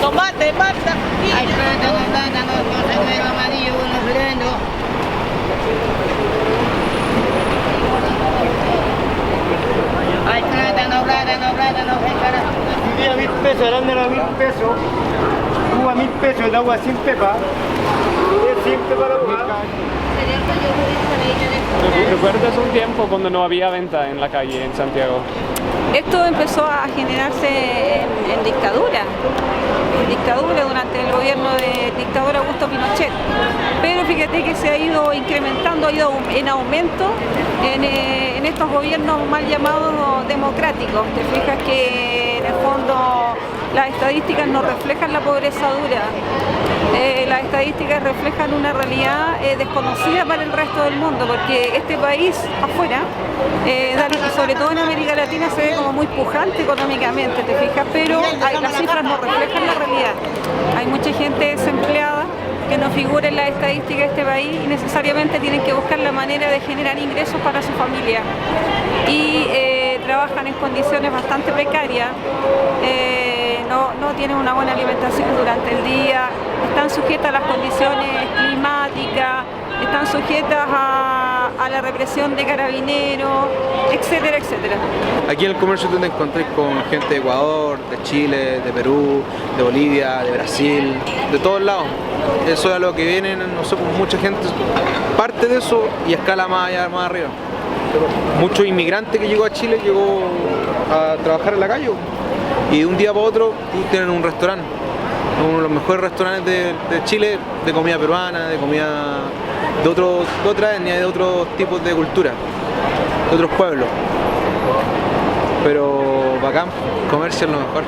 Tomate, pasta, hay plátano, negro, amarillo, uno fresco. Hay plátano, Día 1000 pesos, arándano a 1000 pesos, uva 1000 pesos, el agua sin pepa, es sin pepa la uva. ¿Recuerdas un tiempo cuando no había venta en la calle en Santiago? Esto empezó a generarse en dictadura durante el gobierno del dictador Augusto Pinochet, pero fíjate que se ha ido incrementando, ha ido en aumento en estos gobiernos mal llamados democráticos. Te fijas que en el fondo las estadísticas no reflejan la pobreza dura, las estadísticas reflejan una realidad desconocida para el resto del mundo, porque este país afuera, sobre todo en América Latina, se ve como muy pujante económicamente, te fijas, pero las cifras no reflejan la realidad. Hay mucha gente desempleada que no figura en las estadísticas de este país y necesariamente tienen que buscar la manera de generar ingresos para su familia y trabajan en condiciones bastante precarias, no tienen una buena alimentación durante el día, están sujetas a las condiciones climáticas, están sujetas a la represión de carabineros, etcétera, etcétera. Aquí en el comercio tú te encontrás con gente de Ecuador, de Chile, de Perú, de Bolivia, de Brasil, de todos lados. Eso es a lo que vienen, no sé, pues mucha gente parte de eso y escala más allá, más arriba. Muchos inmigrantes que llegó a Chile llegó a trabajar en la calle y de un día para otro tienen un restaurante, uno de los mejores restaurantes de Chile, de comida peruana, de comida de otra etnia, de otros tipos de cultura, de otros pueblos. Pero bacán, comercio es lo mejor.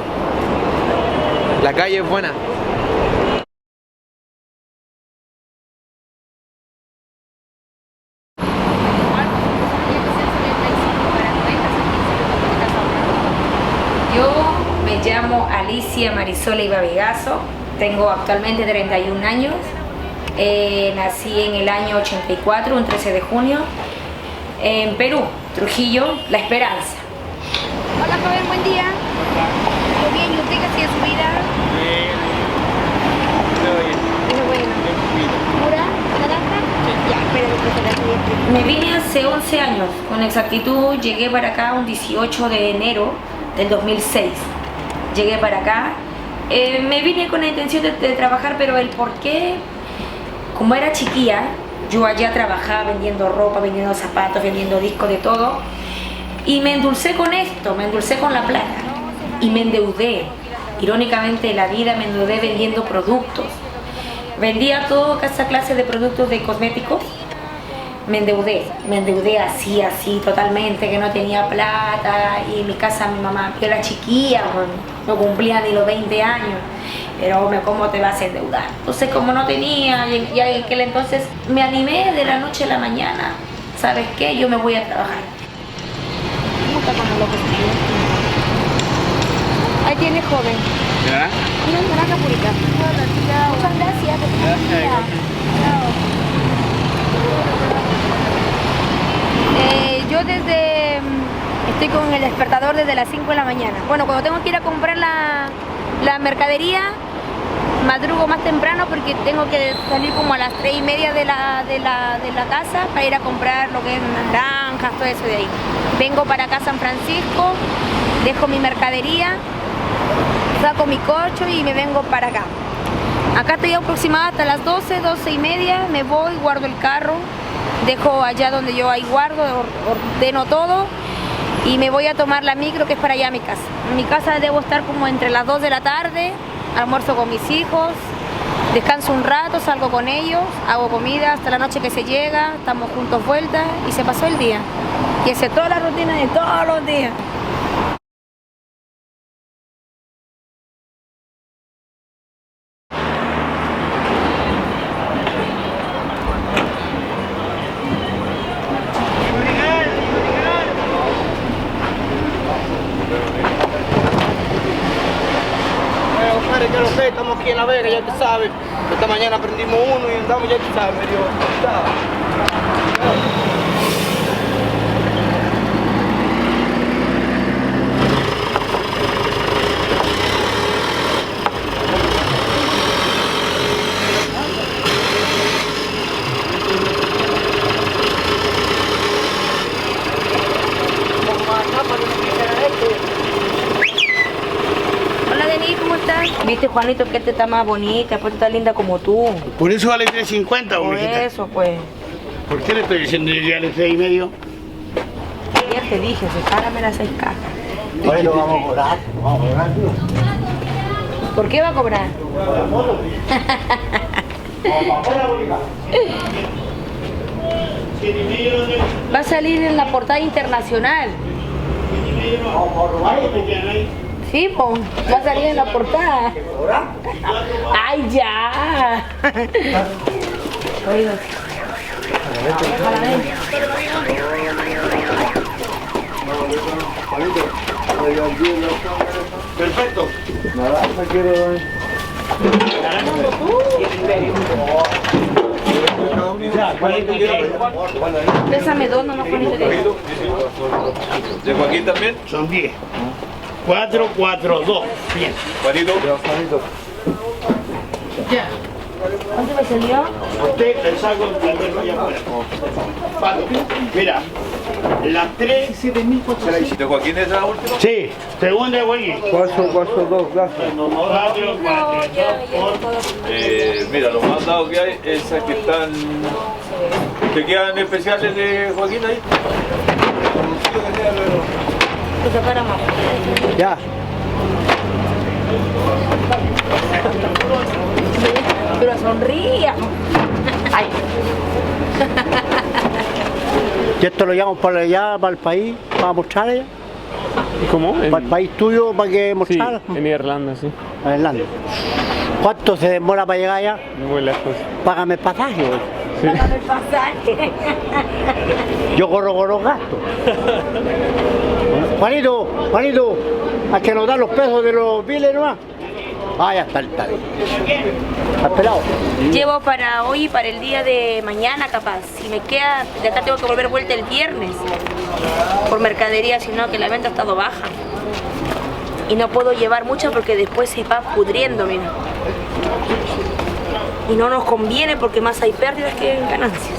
La calle es buena. Yo me llamo Alicia Marisola Ibavegazo, tengo actualmente 31 años, nací en el año 84, un 13 de junio, en Perú, Trujillo, La Esperanza. Hola joven, buen día. ¿Todo bien? ¿Y usted qué hacía su vida? ¿Pura? ¿Naranja? Ya, espérame que se la siguiente. Me vine hace 11 años, con exactitud llegué para acá un 18 de enero del 2006. Llegué para acá, me vine con la intención de trabajar, pero el por qué, como era chiquilla, yo allá trabajaba vendiendo ropa, vendiendo zapatos, vendiendo discos, de todo, y me endulcé con esto, me endulcé con la plata y me endeudé. Irónicamente la vida me endeudé vendiendo productos. Vendía toda esa clase de productos de cosméticos. Me endeudé así totalmente, que no tenía plata, y en mi casa mi mamá, yo era chiquilla, no cumplía ni los 20 años, pero ¿cómo te vas a endeudar? Entonces como no tenía, y en aquel entonces me animé de la noche a la mañana, ¿sabes qué? Yo me voy a trabajar. Ahí tiene joven. ¿Ya? Una naranja purita. Muchas gracias. Yo estoy con el despertador desde las 5 de la mañana. Bueno, cuando tengo que ir a comprar la mercadería, madrugo más temprano porque tengo que salir como a las 3:30 de la casa para ir a comprar lo que es naranjas, todo eso de ahí. Vengo para acá a San Francisco, dejo mi mercadería, saco mi coche y me vengo para acá. Acá estoy aproximada hasta las 12, 12:30, me voy, guardo el carro, dejo allá donde yo ahí guardo, ordeno todo y me voy a tomar la micro que es para allá a mi casa. En mi casa debo estar como entre las 2 de la tarde, almuerzo con mis hijos, descanso un rato, salgo con ellos, hago comida hasta la noche que se llega, estamos juntos vueltas y se pasó el día. Y esa es toda la rutina de todos los días. aquí en La Vega, ya tú sabes. Esta mañana aprendimos uno y andamos, ya tú sabes, medio cortados. Hola Denis, ¿cómo estás? Viste, Juanito, que esta está más bonita, pues está linda como tú. Por eso vale 3.50, Por mijita. eso, pues. ¿Por qué le estoy diciendo yo ya le 3.5? Ya te dije, sepárame las 6 cajas. Bueno, vamos a cobrar. Vamos a cobrar, tío. ¿Por qué va a cobrar? Va a salir en la portada internacional. Sí, pues, va a salir en la portada. ¡Ay, ya! Oído. Perfecto. Nada, no quiero... Pésame dos, no nos pones tres. ¿De Joaquín también? Son 10. 4, 4, 2. Bien. Juanito. ¿Cuánto me salió? Usted el saco allá afuera. Pato, mira. Las 3. ¿De Joaquín es la última? Sí, segunda Joaquín. 4, 4, 2, gracias. 4, 4, 2. Mira, lo más dado que hay es que están... ¿Te quedan especiales de Joaquín ahí? Que sacara más. Ya. Pero sonría. Ay. Y esto lo llevamos para allá, para el país, para mostrar allá. ¿Cómo? Para el país tuyo, para que Sí, mostrar. en Irlanda, sí. A Irlanda. ¿Cuánto se demora para llegar allá? Muy lejos. Págame el pasaje, güey. Págame el pasaje. Yo corro con los gastos. Juanito, hay que anotar los pesos de los biles nomás. Ah, ya está, está bien. ¿Has pelado? Llevo para hoy y para el día de mañana capaz. Si me queda, de acá tengo que volver vuelta el viernes por mercadería, sino que la venta ha estado baja. Y no puedo llevar mucho porque después se va pudriendo, mira. Y no nos conviene porque más hay pérdidas que ganancias.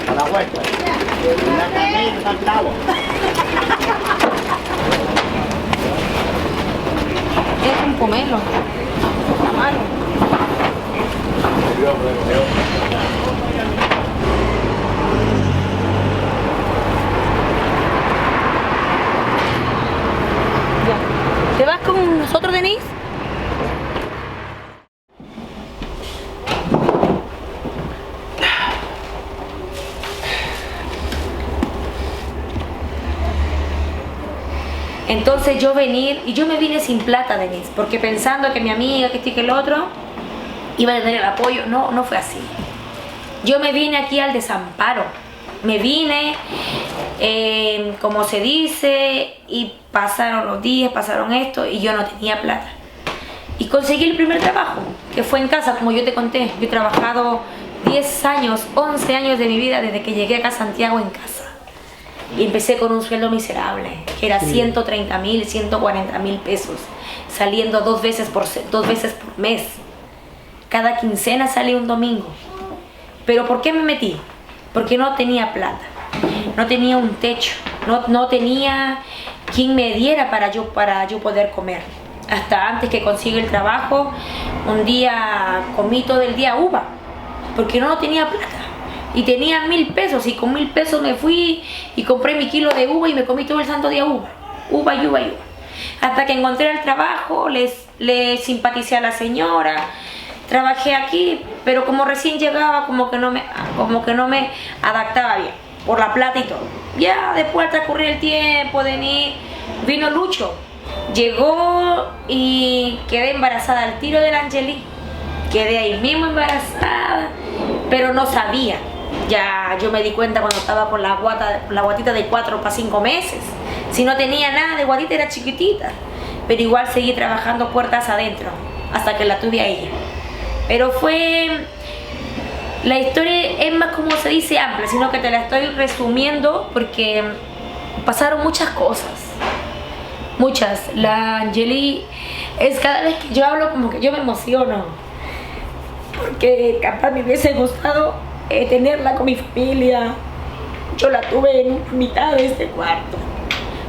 A la vuelta. La camisa, Santiago. Es un pomelo. Está malo. Ya. ¿Te vas con nosotros, Denise? Entonces yo me vine sin plata, Denise, porque pensando que mi amiga, que este y que el otro, iba a tener el apoyo. No, no fue así. Yo me vine aquí al desamparo. Me vine, como se dice, y pasaron los días, pasaron esto, y yo no tenía plata. Y conseguí el primer trabajo, que fue en casa, como yo te conté. Yo he trabajado 10 años, 11 años de mi vida desde que llegué acá a Santiago en casa. Y empecé con un sueldo miserable, que era 130.000, 140.000 pesos, saliendo dos veces por mes. Cada quincena salía un domingo. ¿Pero por qué me metí? Porque no tenía plata, no tenía un techo, no tenía quien me diera para yo poder comer. Hasta antes que consiga el trabajo, un día comí todo el día uva, porque no tenía plata. Y tenía 1.000 pesos, y con 1.000 pesos me fui y compré mi kilo de uva y me comí todo el santo día uva. Uva y uva y uva. Hasta que encontré el trabajo, le simpaticé a la señora, trabajé aquí, pero como recién llegaba, como que no me adaptaba bien, por la plata y todo. Ya después al transcurrir el tiempo, vino Lucho. Llegó y quedé embarazada al tiro de la Angeli. Quedé ahí mismo embarazada, pero no sabía. Ya yo me di cuenta cuando estaba con la guatita de 4 para 5 meses. Si no tenía nada de guatita, era chiquitita. Pero igual seguí trabajando puertas adentro, hasta que la tuve a ella. Pero la historia es más, como se dice, amplia, sino que te la estoy resumiendo porque pasaron muchas cosas. Muchas. La Angeli es, cada vez que yo hablo, como que yo me emociono. Porque capaz me hubiese gustado tenerla con mi familia. Yo la tuve en mitad de este cuarto,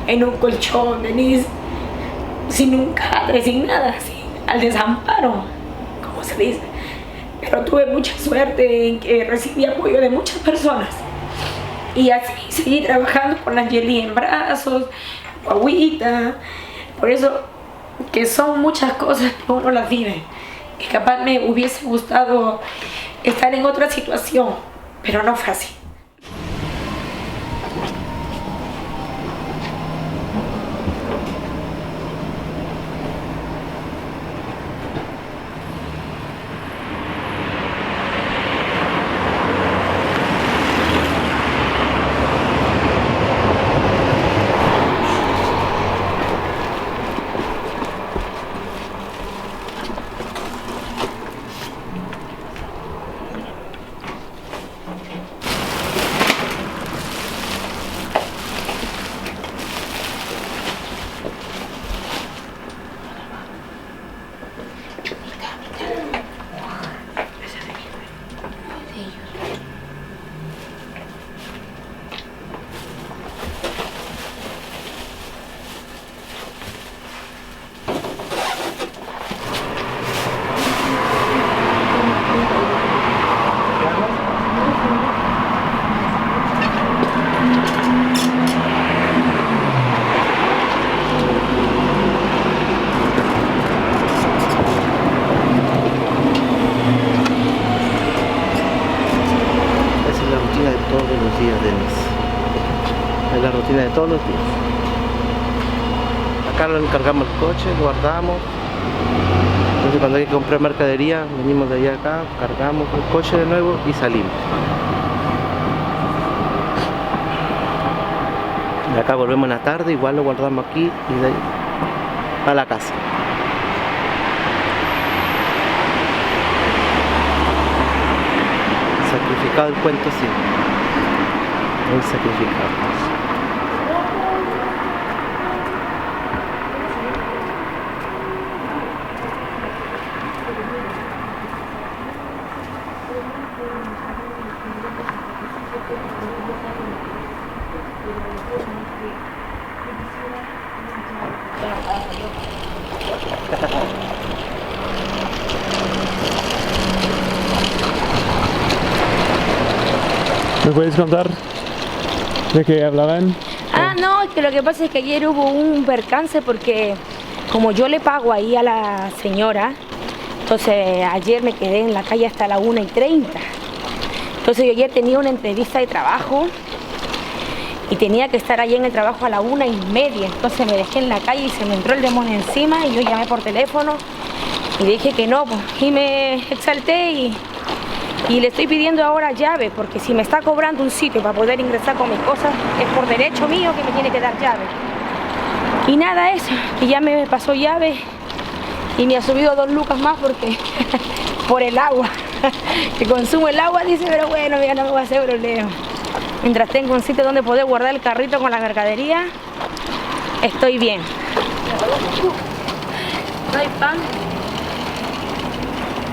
en un colchón, Denise, sin un cadre, sin nada, así, al desamparo, como se dice. Pero tuve mucha suerte en que recibí apoyo de muchas personas. Y así seguí trabajando con la Angeli en brazos, guaguita. Por eso que son muchas cosas que uno las vive. Que capaz me hubiese gustado estar en otra situación, pero no fue así. Es la rutina de todos los días. Acá lo encargamos el coche, guardamos. Entonces cuando hay que comprar mercadería, venimos de allá acá, cargamos el coche de nuevo y salimos. De acá volvemos en la tarde, igual lo guardamos aquí y de ahí a la casa. Sacrificado el cuento, sí. Muy sacrificado. ¿Me puedes contar de qué hablaban? No, es que lo que pasa es que ayer hubo un percance porque como yo le pago ahí a la señora, entonces ayer me quedé en la calle hasta las 1:30. Entonces yo ayer tenía una entrevista de trabajo y tenía que estar allí en el trabajo a las 1:30. Entonces me dejé en la calle y se me entró el demonio encima y yo llamé por teléfono y dije que no, pues, y me exalté y le estoy pidiendo ahora llave, porque si me está cobrando un sitio para poder ingresar con mis cosas, es por derecho mío que me tiene que dar llave. Y nada, eso, que ya me pasó llave y me ha subido 2 lucas más porque por el agua, que consumo el agua, dice, pero bueno, mira, no me voy a hacer problema. Mientras tengo un sitio donde poder guardar el carrito con la mercadería, estoy bien. ¿No hay pan?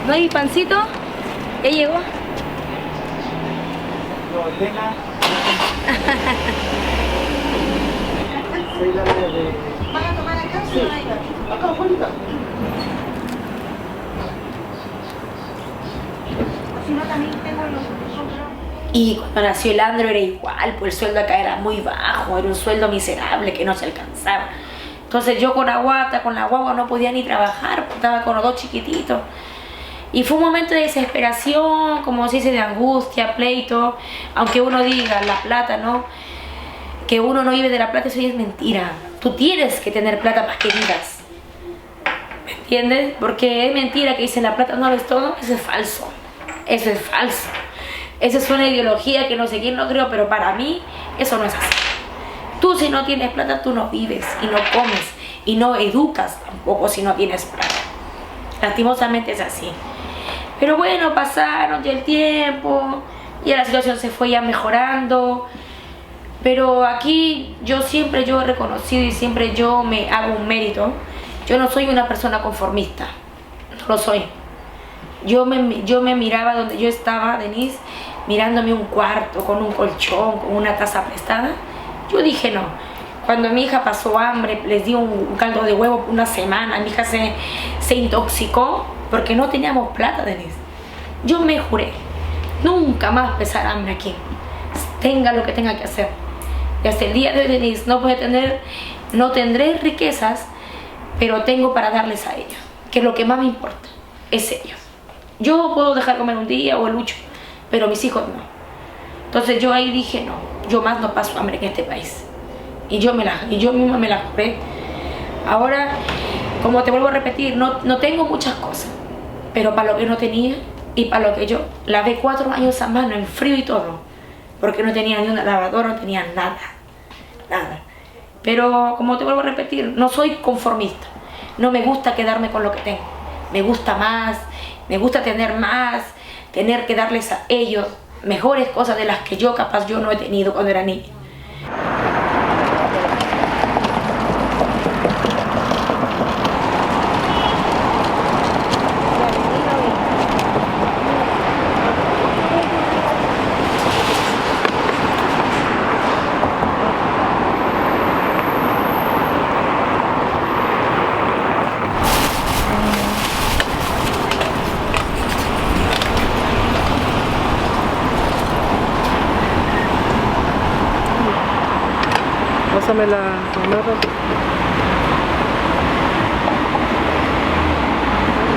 ¿No hay pancito? ¿Ya llegó? ¿Van a tomar acá o se van a ir? Acá, afuera. Si no, también tengo los otros. Y cuando nació el Andro era igual, pues el sueldo acá era muy bajo, era un sueldo miserable que no se alcanzaba. Entonces yo con la guagua no podía ni trabajar, porque estaba con los 2 chiquititos. Y fue un momento de desesperación, como se dice, de angustia, pleito, aunque uno diga la plata, ¿no? que uno no vive de la plata, eso ya es mentira. Tú tienes que tener plata para que vivas. ¿Me entiendes? Porque es mentira que dicen la plata no lo es todo. Eso es falso. Eso es falso. Esa es una ideología que no sé quién lo creó, pero para mí eso no es así. Tú si no tienes plata, tú no vives y no comes y no educas tampoco si no tienes plata. Lastimosamente es así. Pero bueno, pasaron ya el tiempo, ya la situación se fue ya mejorando. Pero aquí yo he reconocido y siempre yo me hago un mérito. Yo no soy una persona conformista, no lo soy. Yo me miraba donde yo estaba, Denise, mirándome un cuarto con un colchón, con una taza prestada. Yo dije no. Cuando mi hija pasó hambre, les di un caldo de huevo una semana, mi hija se intoxicó porque no teníamos plata, Denise. Yo me juré, nunca más pasar hambre aquí, tenga lo que tenga que hacer. Y hasta el día de hoy, Denise, no tendré riquezas, pero tengo para darles a ellos, que lo que más me importa es ellos. Yo puedo dejar comer un día o el lucho, pero mis hijos no. Entonces yo ahí dije, no, yo más no paso hambre en este país. Y yo misma me la juré. Ahora, como te vuelvo a repetir, no tengo muchas cosas, pero para lo que no tenía y para lo que yo lavé 4 años a mano en frío y todo, porque no tenía ni una lavadora, no tenía nada. Pero como te vuelvo a repetir, no soy conformista. No me gusta quedarme con lo que tengo. Me gusta más, me gusta tener más, tener que darles a ellos mejores cosas de las que yo no he tenido cuando era niña. Pásame la cámara.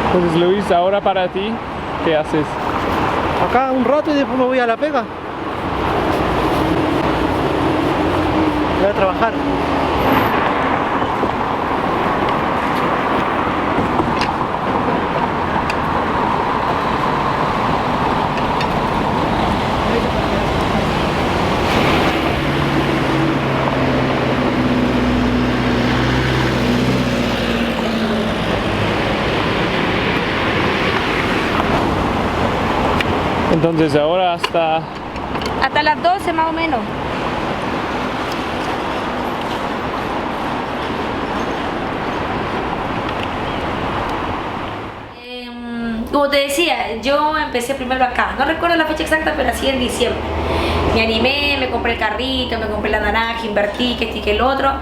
Entonces Luis, ahora para ti, ¿qué haces? Acá un rato y después me voy a la pega. Voy a trabajar. Entonces ahora hasta las 12 más o menos. Como te decía, yo empecé primero acá, no recuerdo la fecha exacta, pero así en diciembre. Me animé, me compré el carrito, me compré la naranja, invertí, que este y que el otro.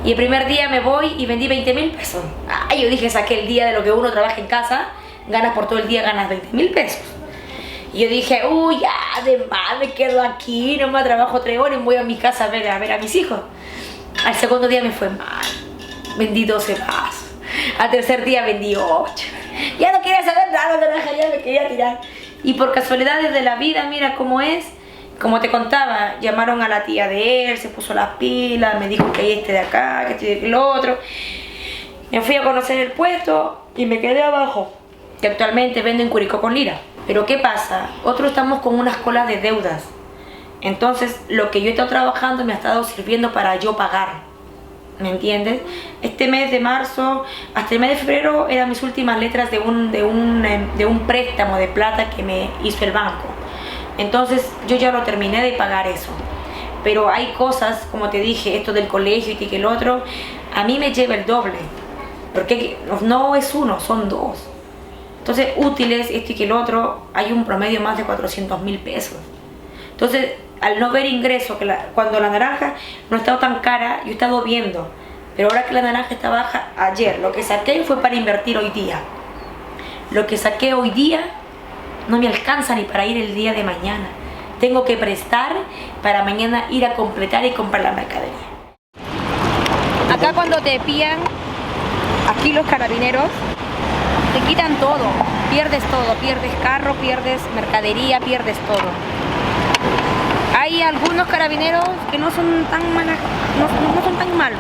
Y el primer día me voy y vendí 20.000 pesos. Ay, yo dije, saqué el día de lo que uno trabaja en casa, ganas por todo el día, ganas 20.000 pesos. Y yo dije, uy, ya, además me quedo aquí, nomás trabajo 3 horas y voy a mi casa a ver a mis hijos. Al segundo día me fue mal, vendí 12 vasos. Al tercer día vendí 8. Ya no quería saber nada de naranja, ya me quería tirar. Y por casualidades de la vida, mira cómo es. Como te contaba, llamaron a la tía de él, se puso las pilas, me dijo que hay este de acá, que este de lo otro. Me fui a conocer el puesto y me quedé abajo, que actualmente vendo en Curicó con Lira. Pero ¿qué pasa? Otros estamos con unas colas de deudas. Entonces, lo que yo he estado trabajando me ha estado sirviendo para yo pagar. ¿Me entiendes? Este mes de marzo, hasta el mes de febrero, eran mis últimas letras de un préstamo de plata que me hizo el banco. Entonces, yo ya lo terminé de pagar eso. Pero hay cosas, como te dije, esto del colegio y que el otro, a mí me lleva el doble. Porque no es uno, son 2. Entonces, útiles, esto y que el otro, hay un promedio más de 400.000 pesos. Entonces, al no ver ingreso, cuando la naranja no ha estado tan cara, yo he estado viendo. Pero ahora que la naranja está baja, ayer, lo que saqué fue para invertir hoy día. Lo que saqué hoy día no me alcanza ni para ir el día de mañana. Tengo que prestar para mañana ir a completar y comprar la mercadería. Acá cuando te pillan, aquí los carabineros, te quitan todo, pierdes carro, pierdes mercadería, pierdes todo. hay algunos carabineros que no son tan malos, no son tan malos.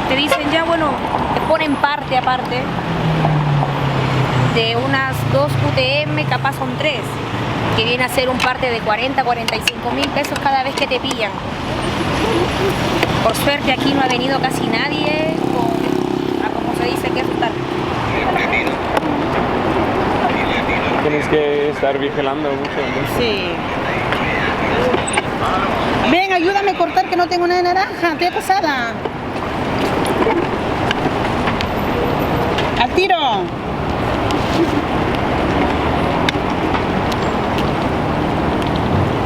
Te dicen ya, bueno, te ponen parte aparte de unas 2 UTM, capaz son 3, que viene a ser un parte de 40, 45 mil pesos cada vez que te pillan. Por suerte aquí no ha venido casi nadie como se dice, que asustar. Tienes que estar vigilando mucho, ¿no? Sí. Ven, ayúdame a cortar que no tengo una de naranja, estoy pasada. Al tiro.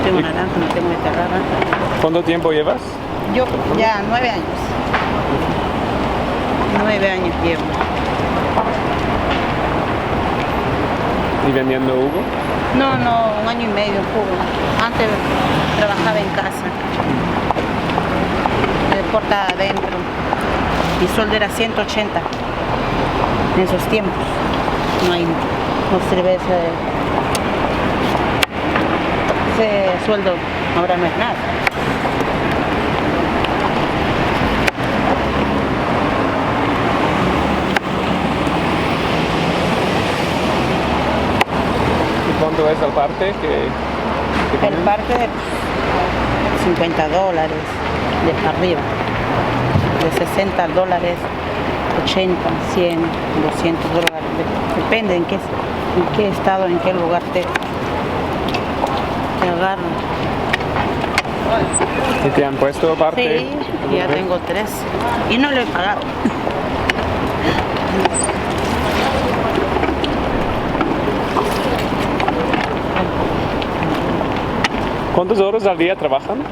Tengo naranja, no tengo beterraga. ¿Cuánto tiempo llevas? Yo ya 9 años. 9 años llevo. ¿Y vendiendo Hugo? No, 1 año y medio jugo. Antes trabajaba en casa. De puerta adentro. Mi sueldo era 180 en esos tiempos. No sirve ese sueldo, ahora no es nada. ¿Cuánto es el parte El parte de $50 de para arriba, de $60, 80, 100, $200, depende en qué estado, en qué lugar te agarran. ¿Y te han puesto parte? Sí, ya tengo 3 y no lo he pagado. ¿Cuántas horas al día trabajan?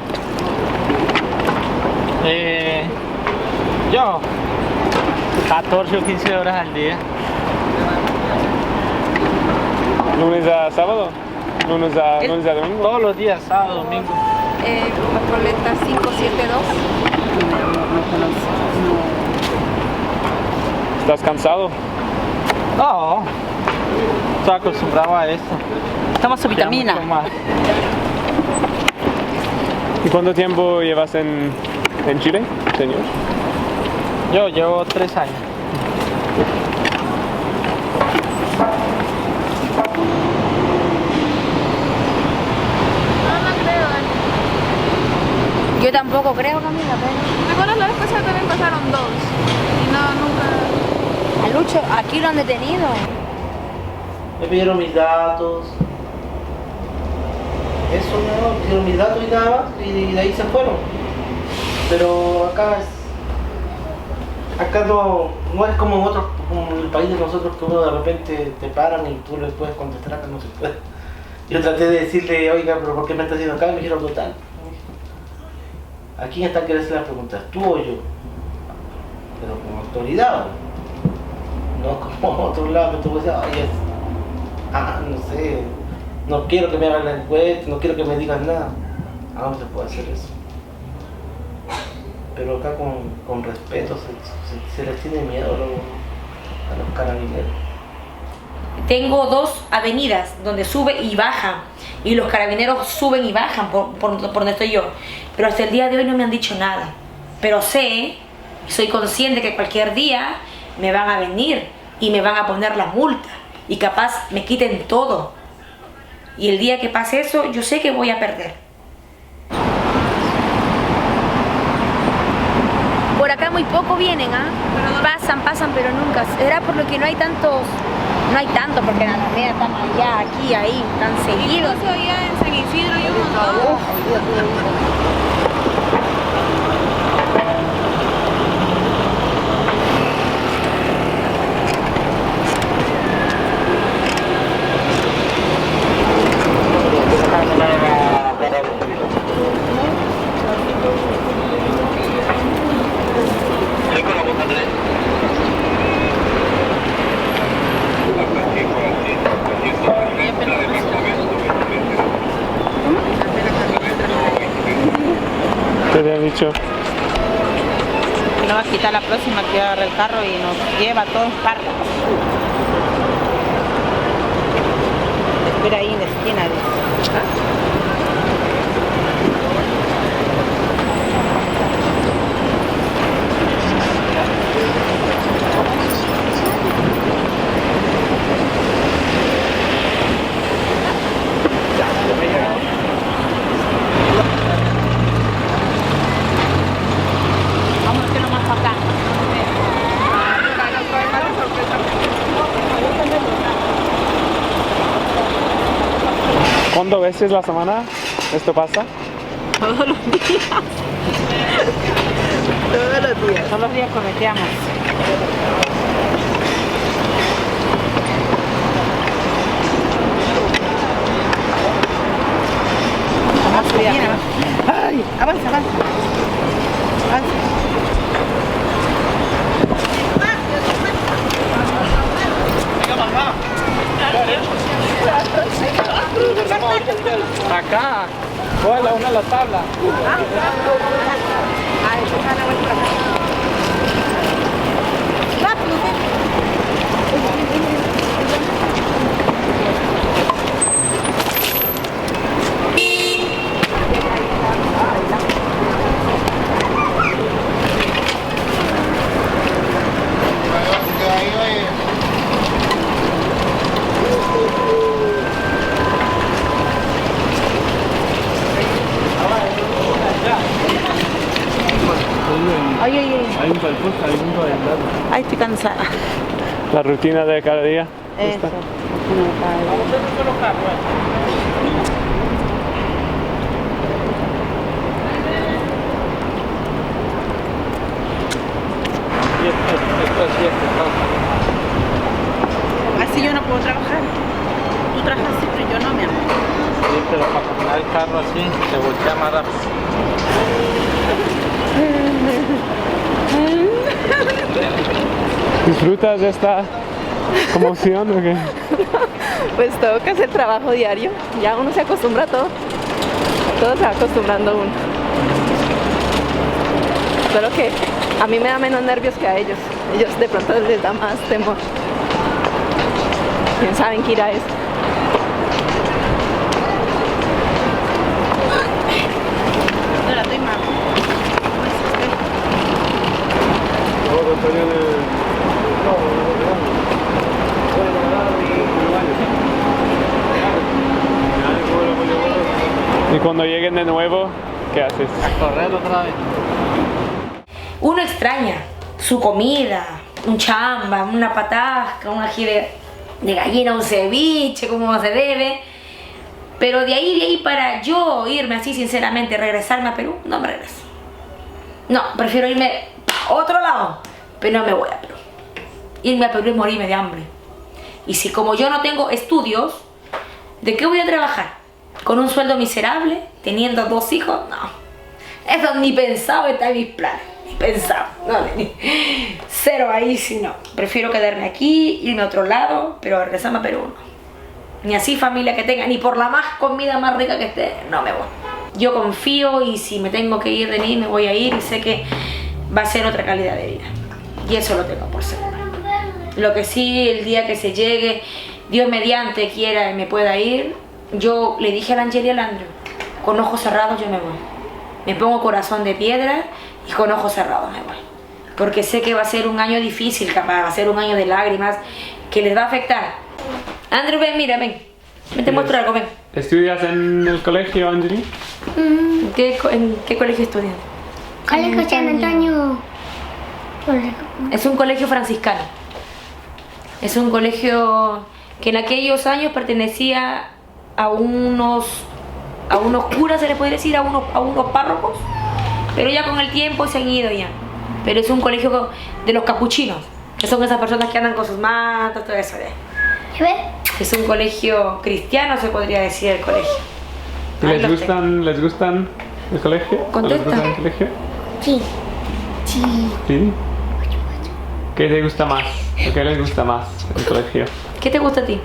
Yo, 14 o 15 horas al día. ¿Lunes a sábado? ¿Lunes a domingo? Todos los días, sábado, domingo. Coleta 572. ¿Estás cansado? No, estoy acostumbrado a esto. Toma su vitamina. ¿Y cuánto tiempo llevas en Chile, señor? Yo llevo 3 años. Yo tampoco creo, Camila, pero... ¿Me acuerdo la vez pasada también pasaron 2? Y no, nunca... A Lucho, aquí lo han detenido. Me pidieron mis datos. Eso no, pidieron mis datos y nada más, y de ahí se fueron. Pero acá no es como como el país de nosotros, que uno de repente te paran y tú le puedes contestar. Acá no se puede. Yo traté de decirle, oiga, pero ¿por qué me estás haciendo acá? Y me dijeron, total. ¿A quién está que hacer las preguntas? ¿Tú o yo? Pero como autoridad, no como otro lado que tú puedes decir, ay, no sé, no quiero que me hagan la encuesta, no quiero que me digan nada. No se puede hacer eso. Pero acá con respeto se les tiene miedo a los carabineros. Tengo 2 avenidas donde sube y baja, y los carabineros suben y bajan por donde estoy yo, pero hasta el día de hoy no me han dicho nada. Pero soy consciente que cualquier día me van a venir y me van a poner la multa y capaz me quiten todo, y el día que pase eso yo sé que voy a perder. Por acá muy poco vienen, ¿ah? Pasan, pero nunca. Será por lo que no hay tanto, porque en la Alameda están allá, aquí, ahí, tan seguidos. Incluso allá en San Isidro hay un montón. ¿Qué te han dicho? Que no va a quitar la próxima que agarra el carro y nos lleva a todos partes. Espera ahí en la esquina. Dice. ¿Cuántas veces a la semana esto pasa? Todos los días. Todos los días. Todos los días cometeamos. Ay, avanza, avanza. Avanza. Acá, cógela una de la tabla. Ay, ay, ay. Hay un palposta, hay un lado. Ay, estoy cansada. La rutina de cada día. Eso. Vamos a hacer un solo carro, Así yo no puedo trabajar. Tú trabajas así, pero yo no, mi amor. Sí, pero para caminar el carro así, se voltea más rápido. ¿Disfrutas de esta conmoción o qué? Pues tengo que hacer trabajo diario. Ya uno se acostumbra a todo. Todo se va acostumbrando uno. Solo que a mí me da menos nervios que a ellos. Ellos de pronto les da más temor. ¿Quién sabe qué irá eso? No la estoy mal. Y cuando lleguen de nuevo, ¿qué haces? A correr otra vez. Uno extraña su comida, un chamba, una patasca, un ají de gallina, un ceviche, como se debe. Pero de ahí para yo irme así, sinceramente, regresarme a Perú, no me regreso. No, prefiero irme a otro lado, pero no me voy a Perú. Irme a Perú y morirme de hambre. Y si como yo no tengo estudios, ¿de qué voy a trabajar? ¿Con un sueldo miserable? ¿Teniendo 2 hijos? No. Eso ni pensado está en mis planes. Ni pensado. No, cero ahí, sí, no. Prefiero quedarme aquí, irme a otro lado, pero regresarme a Perú no. Ni así familia que tenga, ni por la más comida más rica que esté, no me voy. Yo confío y si me tengo que ir de mí, me voy a ir y sé que va a ser otra calidad de vida. Y eso lo tengo por seguro. Lo que sí, el día que se llegue, Dios mediante quiera y me pueda ir, yo le dije a la Angel y al Andrew, con ojos cerrados yo me voy. Me pongo corazón de piedra y con ojos cerrados me voy. Porque sé que va a ser un año difícil, capaz, va a ser un año de lágrimas que les va a afectar. Andrew, ven, mira, ven. Te muestro algo, ven. ¿Estudias en el colegio, Angeli? ¿En qué colegio estudias? Colegio San Antonio. Es un colegio franciscano. Es un colegio que en aquellos años pertenecía a unos curas, se le puede decir, a unos párrocos, pero ya con el tiempo se han ido ya. Pero es un colegio de los capuchinos, que son esas personas que andan con sus mantos, todo eso. Es un colegio cristiano, se podría decir, el colegio. ¿Les gustan el colegio? Contesta. ¿Les gusta el colegio? Sí. Sí. ¿Sí? ¿Qué te gusta más? ¿O qué les gusta más el colegio? ¿Qué te gusta a ti?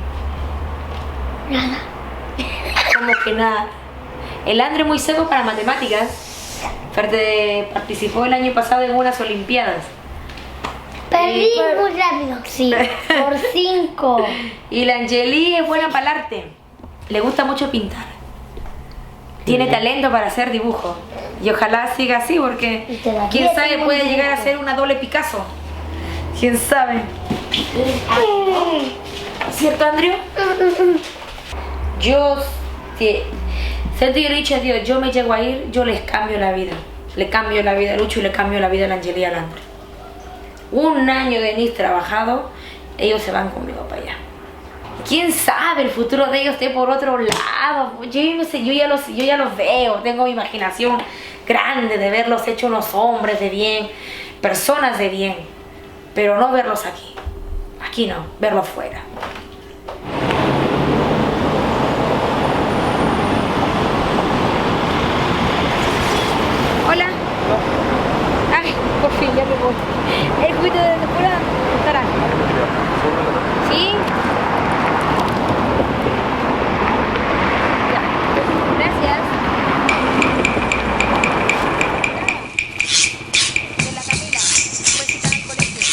Nada. Como que nada. El Andrew es muy seco para matemáticas. Participó el año pasado en unas olimpiadas. Perdí muy rápido, sí, por 5. Y la Angeli es buena para el arte. Le gusta mucho pintar. Tiene talento para hacer dibujos. Y ojalá siga así porque quién sabe, puede llegar a ser una doble Picasso. ¿Quién sabe? ¿Cierto, Andrew? Yo le he dicho a Dios, yo me llego a ir, yo les cambio la vida. Le cambio la vida a Lucho y le cambio la vida a la Angeli y al Andrew. Un año de NIS trabajado, ellos se van conmigo para allá. quién sabe, el futuro de ellos esté por otro lado. Yo no sé, yo ya los veo, tengo mi imaginación grande de verlos hechos unos hombres de bien, personas de bien, pero no verlos aquí. Aquí no, verlos fuera. Hola. Ay, por fin, ya me voy. El juguito de pura naranja. ¿Sí? Ya. Gracias. De la Camila. Pues está en el colegio.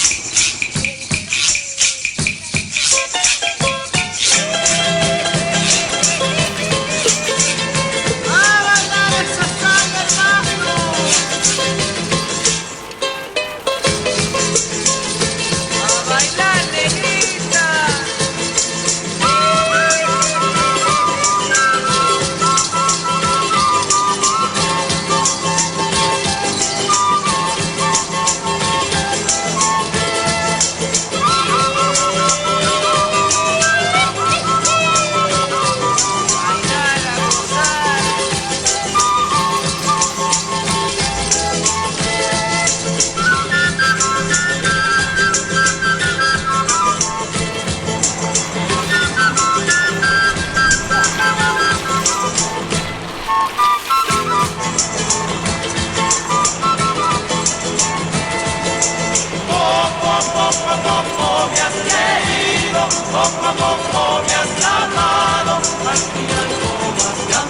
Poco a poco me has tratado, al final no más.